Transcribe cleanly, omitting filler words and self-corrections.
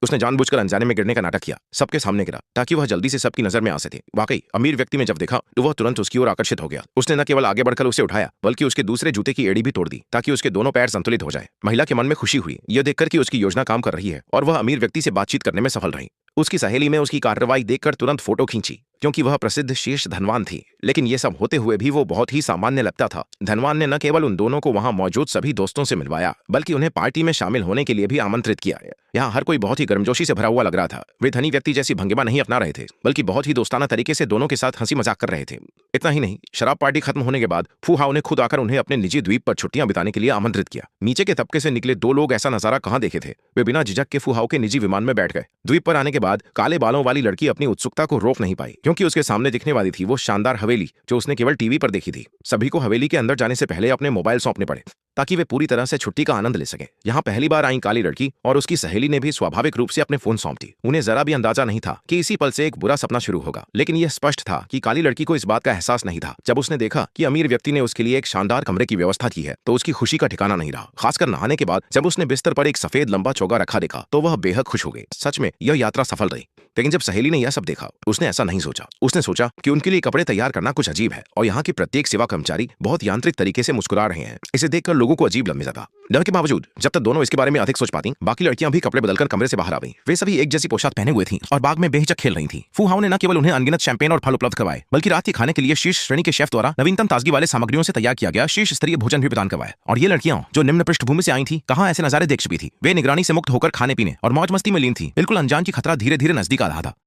उसने जानबूझकर अनजाने में गिरने का नाटक किया, सबके सामने गिरा ताकि वह जल्दी से सबकी नजर में आ सके। वाकई अमीर व्यक्ति ने जब देखा तो वह तुरंत उसकी ओर आकर्षित हो गया। उसने न केवल आगे बढ़कर उसे उठाया बल्कि उसके दूसरे जूते की एड़ी भी तोड़ दी ताकि उसके दोनों पैर संतुलित हो जाए। महिला के मन में खुशी हुई यह देखकर कि उसकी योजना काम कर रही है और वह अमीर व्यक्ति से बातचीत करने में सफल रही। उसकी सहेली में उसकी कार्रवाई देखकर तुरंत फोटो खींची क्योंकि वह प्रसिद्ध शीर्ष धनवान थी। लेकिन यह सब होते हुए भी वो बहुत ही सामान्य लगता था। धनवान ने न केवल उन दोनों को वहां मौजूद सभी दोस्तों से मिलवाया बल्कि उन्हें पार्टी में शामिल होने के लिए भी आमंत्रित किया। यहाँ हर कोई बहुत ही गर्मजोशी से भरा हुआ लग रहा था। वे धनी व्यक्ति जैसी भंगिमा नहीं अपना रहे थे बल्कि बहुत ही दोस्ताना तरीके से दोनों के साथ हंसी मजाक कर रहे थे। इतना ही नहीं, शराब पार्टी खत्म होने के बाद फू हाओ ने खुद आकर उन्हें अपने निजी द्वीप पर छुट्टियां बिताने के लिए आमंत्रित किया। नीचे के तबके से निकले दो लोग ऐसा नजारा कहाँ देखे थे। वे बिना झिझक के फू हाओ के निजी विमान में बैठ गए। द्वीप पर आने के बाद काले बालों वाली लड़की अपनी उत्सुकता को रोक नहीं पाई क्योंकि उसके सामने दिखने वाली थी वो शानदार हवेली जो उसने केवल टीवी पर देखी थी। सभी को हवेली के अंदर जाने से पहले अपने मोबाइल सौंपने पड़े ताकि वे पूरी तरह से छुट्टी का आनंद ले सके। यहाँ पहली बार आई काली लड़की और उसकी सहेली ने भी स्वाभाविक रूप से अपने फोन सौंप दी। उन्हें जरा भी अंदाजा नहीं था कि इसी पल से एक बुरा सपना शुरू होगा, लेकिन यह स्पष्ट था कि काली लड़की को इस बात का एहसास नहीं था। जब उसने देखा कि अमीर व्यक्ति ने उसके लिए एक शानदार कमरे की व्यवस्था की है तो उसकी खुशी का ठिकाना नहीं रहा। खासकर नहाने के बाद जब उसने बिस्तर पर एक सफेद लंबा चौगा रखा देखा तो वह बेहद खुश हो गई। सच में यह यात्रा सफल रही। लेकिन जब सहेली ने यह सब देखा उसने ऐसा नहीं सोचा। उसने सोचा कि उनके लिए कपड़े तैयार करना कुछ अजीब है और यहाँ के प्रत्येक सेवा कर्मचारी बहुत यांत्रिक तरीके से मुस्कुरा रहे हैं। इसे देखकर लोगों को अजीब लगने लगा। डर के बावजूद जब तक दोनों इसके बारे में अधिक सोच पाती, बाकी लड़कियां भी कपड़े बदलकर कमरे से बाहर आ गईं। वे सभी एक जैसी पोशाक पहने हुए थीं और बाग में बेहिचक खेल रही थीं। फू हाओ ने न केवल उन्हें अनगिनत शैंपेन और फल उपलब्ध करवाए बल्कि रात के खाने के लिए शीर्ष श्रेणी के शेफ द्वारा नवीनतम ताजगी वाले सामग्रियों से तैयार किया गया शीर्ष स्तरीय भोजन भी प्रदान करवाया। और ये लड़कियां जो निम्न पृष्ठभूमि से आई थी कहाँ ऐसे नजारे देख चुकी थी। वे निगरानी से मुक्त होकर खाने पीने और मौज मस्ती में लीन थी। बिल्कुल अनजान की खतरा धीरे धीरे नजदीक आ रहा था।